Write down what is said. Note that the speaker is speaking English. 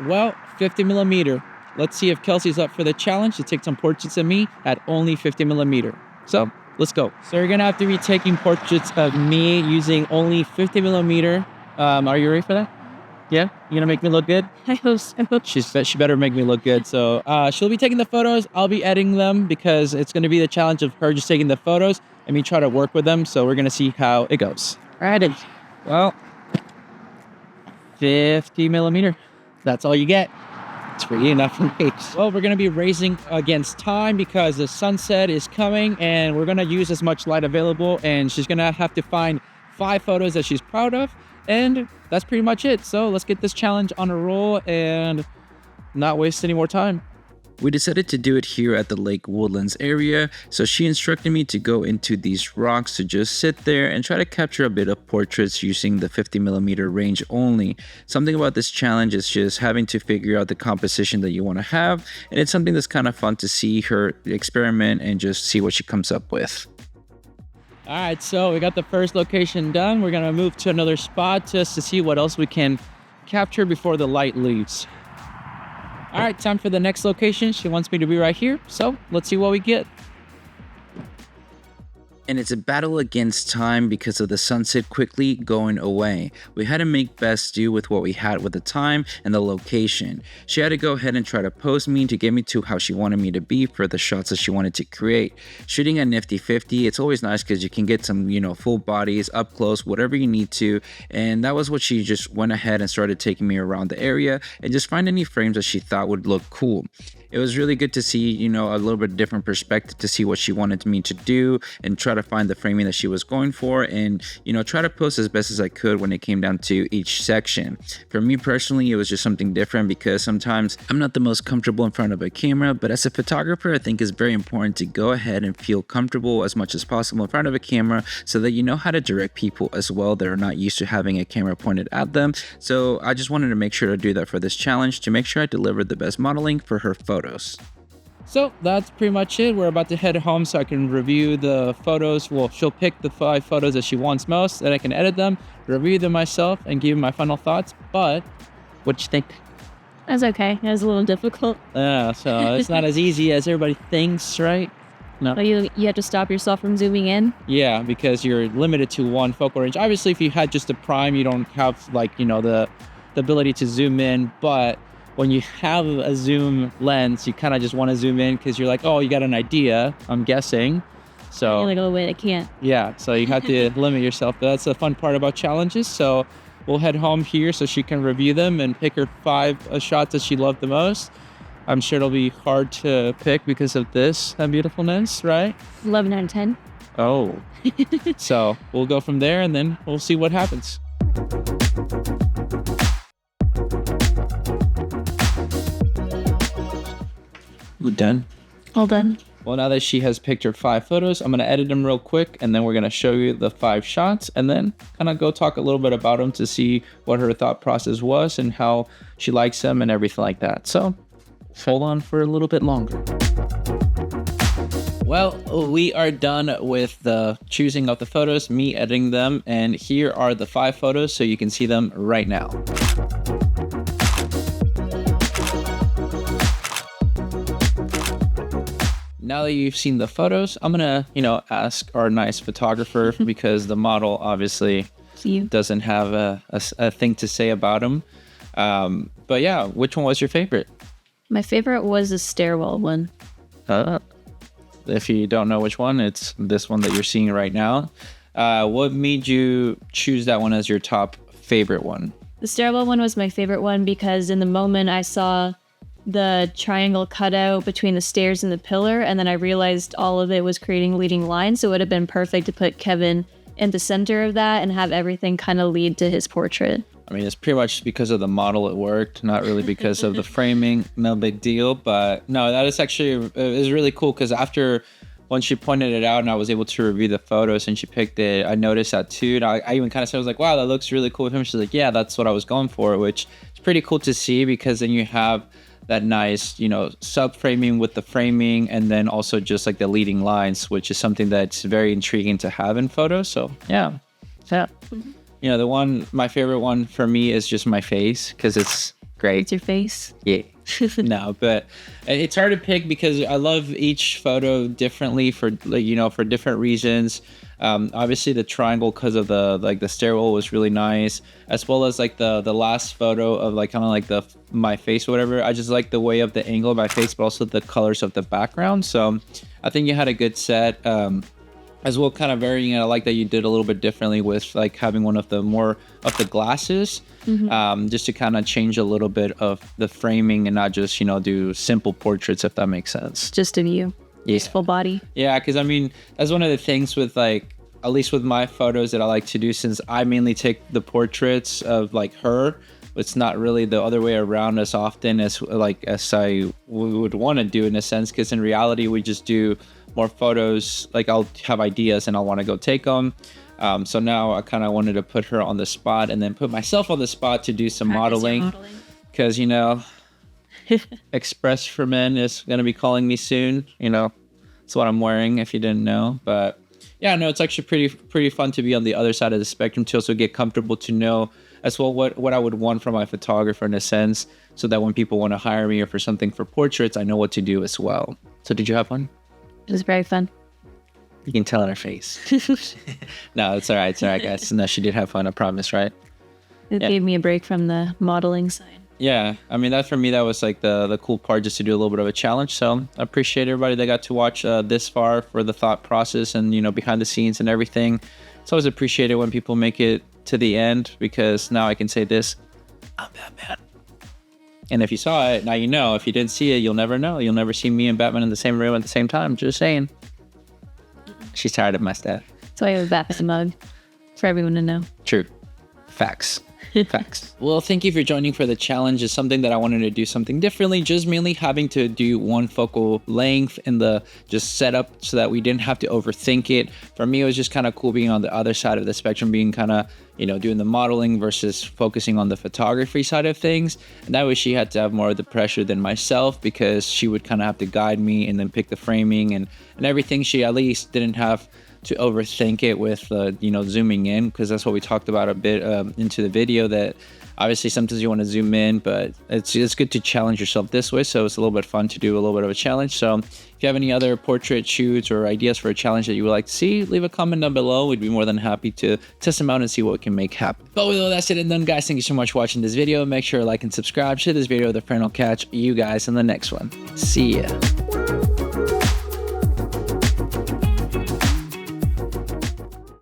Well, 50 millimeter. Let's see if Kelsey's up for the challenge to take some portraits of me at only 50 millimeter. So let's go. So you're gonna have to be taking portraits of me using only 50 millimeter. Are you ready for that? Yeah? You gonna make me look good? I hope so. She better make me look good. So she'll be taking the photos. I'll be editing them because it's gonna be the challenge of her just taking the photos and me try to work with them. So we're gonna see how it goes. All right. Well, 50 millimeter. That's all you get. It's pretty enough for me. Well, we're gonna be racing against time because the sunset is coming and we're gonna use as much light available, and she's gonna have to find 5 photos that she's proud of, and that's pretty much it. So let's get this challenge on a roll and not waste any more time. We decided to do it here at the Lake Woodlands area, so she instructed me to go into these rocks to just sit there and try to capture a bit of portraits using the 50mm range only. Something about this challenge is just having to figure out the composition that you want to have, and it's something that's kind of fun to see her experiment and just see what she comes up with. All right, so we got the first location done. We're gonna move to another spot just to see what else we can capture before the light leaves. All right, time for the next location. She wants me to be right here, so let's see what we get. And it's a battle against time because of the sunset quickly going away. We had to make best do with what we had with the time and the location. She had to go ahead and try to pose me to get me to how she wanted me to be for the shots that she wanted to create. Shooting at nifty 50, it's always nice because you can get some, full bodies, up close, whatever you need to. And that was what she just went ahead and started taking me around the area and just find any frames that she thought would look cool. It was really good to see, a little bit different perspective to see what she wanted me to do and try to find the framing that she was going for and, try to post as best as I could when it came down to each section. For me personally, it was just something different because sometimes I'm not the most comfortable in front of a camera, but as a photographer, I think it's very important to go ahead and feel comfortable as much as possible in front of a camera so that you know how to direct people as well that are not used to having a camera pointed at them. So I just wanted to make sure to do that for this challenge to make sure I delivered the best modeling for her photos. So that's pretty much it. We're about to head home so I can review the photos. Well, she'll pick the 5 photos that she wants most, then I can edit them, review them myself, and give my final thoughts. But what you think? That's okay. It was a little difficult. Yeah, so it's not as easy as everybody thinks, right? No. But you have to stop yourself from zooming in? Yeah, because you're limited to one focal range. Obviously, if you had just a prime, you don't have the ability to zoom in, but when you have a zoom lens, you kind of just want to zoom in because you're like, oh, you got an idea, I'm guessing. So you're like, oh, wait, I can't. Yeah, so you have to limit yourself. But that's the fun part about challenges. So we'll head home here so she can review them and pick her 5 shots that she loved the most. I'm sure it'll be hard to pick because of this beautifulness, right? 11 out of 10. Oh. So we'll go from there and then we'll see what happens. We're done. All done. Well, now that she has picked her 5 photos, I'm going to edit them real quick, and then we're going to show you the 5 shots, and then kind of go talk a little bit about them to see what her thought process was and how she likes them and everything like that. So hold on for a little bit longer. Well, we are done with the choosing of the photos, me editing them, and here are the 5 photos so you can see them right now. Now that you've seen the photos, I'm gonna, ask our nice photographer because the model obviously doesn't have a thing to say about him. But yeah, which one was your favorite? My favorite was the stairwell one. If you don't know which one, it's this one that you're seeing right now. What made you choose that one as your top favorite one? The stairwell one was my favorite one because in the moment I saw the triangle cutout between the stairs and the pillar, and then I realized all of it was creating leading lines, so it would have been perfect to put Kevin in the center of that and have everything kind of lead to his portrait. I mean, it's pretty much because of the model it worked, not really because of the framing. No big deal, but no, that is actually is really cool because once she pointed it out and I was able to review the photos and she picked it, I noticed that too. And I even kind of said, I was like, wow, that looks really cool with him. She's like, yeah, that's what I was going for, which is pretty cool to see because then you have that nice, sub-framing with the framing and then also just like the leading lines, which is something that's very intriguing to have in photos. So yeah. My favorite one for me is just my face because it's Great. It's your face. Yeah. No, but it's hard to pick because I love each photo differently for for different reasons. Obviously the triangle because of the stairwell was really nice, as well as like the last photo of like kind of like my face or whatever. I just like the way of the angle of my face, but also the colors of the background. So I think you had a good set. As well, kind of varying it. I like that you did a little bit differently with like having one of the more of the glasses, just to kind of change a little bit of the framing and not just do simple portraits, if that makes sense. Just of you. Yeah. Just full body. Yeah, because I mean that's one of the things with like, at least with my photos that I like to do, since I mainly take the portraits of like her. It's not really the other way around as often as I would want to do in a sense, because in reality we just do more photos. Like I'll have ideas and I'll want to go take them. So now I kind of wanted to put her on the spot and then put myself on the spot to do some modeling. Because Express for Men is going to be calling me soon. It's what I'm wearing if you didn't know. But yeah, no, it's actually pretty fun to be on the other side of the spectrum to also get comfortable to know as well what I would want from my photographer in a sense, so that when people want to hire me or for something for portraits, I know what to do as well. So did you have fun? It was very fun. You can tell in her face. No, it's all right. It's all right, guys. No, she did have fun. I promise, right? It gave me a break from the modeling side. Yeah, I mean, that for me, that was like the cool part, just to do a little bit of a challenge. So I appreciate everybody that got to watch this far for the thought process and, behind the scenes and everything. It's always appreciated when people make it to the end, because now I can say this: I'm Batman. And if you saw it, now you know. If you didn't see it, you'll never know. You'll never see me and Batman in the same room at the same time. Just saying. She's tired of my stuff. That's why I have a Batman mug, for everyone to know. True. Facts. Facts. Well, thank you for joining for the challenge. It's something that I wanted to do something differently, just mainly having to do one focal length in the just setup so that we didn't have to overthink it. For me, it was just kind of cool being on the other side of the spectrum, being kind of, doing the modeling versus focusing on the photography side of things. And that way she had to have more of the pressure than myself, because she would kind of have to guide me and then pick the framing and everything. She at least didn't have to overthink it with zooming in, because that's what we talked about a bit into the video, that obviously sometimes you want to zoom in, but it's good to challenge yourself this way. So it's a little bit fun to do a little bit of a challenge. So if you have any other portrait shoots or ideas for a challenge that you would like to see, leave a comment down below. We'd be more than happy to test them out and see what we can make happen. But with all that said and done, guys, thank you so much for watching this video. Make sure to like and subscribe, share this video with a friend. I'll catch you guys in the next one. See ya.